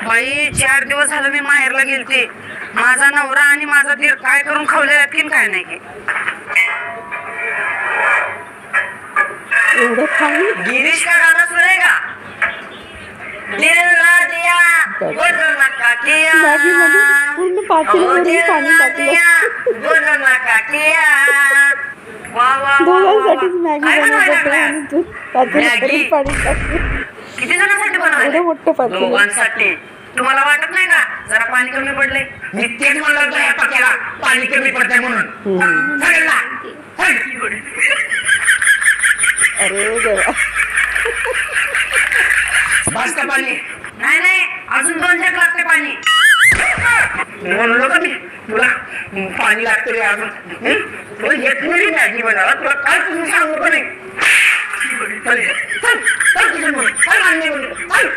बाई 4 दिवस झालं मी माहेरला गेलते. माझा नवरा आणि माझा दीर काय करून खावले की काय नाही की. एवढं खाली गिरीश का गाणं सुने का? दिल ना दिया बोलो नका किया, मॅगी मध्ये पूर्ण पातेलं ओ भरून दिल पाणी ना टाकलं. दिया बोलो नका किया. वा वा वा दोघांसाठीच मॅगी काय बनवत बनवायला होते लागलाय? आणि तू पातेलं मॅगी? भरून पाणी टाकलं. किती जणांसाठी एवढं बनवायला? मोठं पातेलं. दोघांसाठी. तुम्हाला वाटत नाही का जरा पाणी कमी पडले? मी तेच म्हणलं होतं या पक्याला पाणी कमी पडतंय म्हणून. सगळ्यांना. अरे देवा. बस का पाणी? नाही नाही अजून 2 जग लागते पाणी. म्हणलो का मी तुला पाणी लागतं रे अजून. तुला येत नाही मॅगी बनायला, तुला काय तुम्ही सांगू का नाही. चल चल चल तुझ्या मुळे. चल आणणे बोलले. चल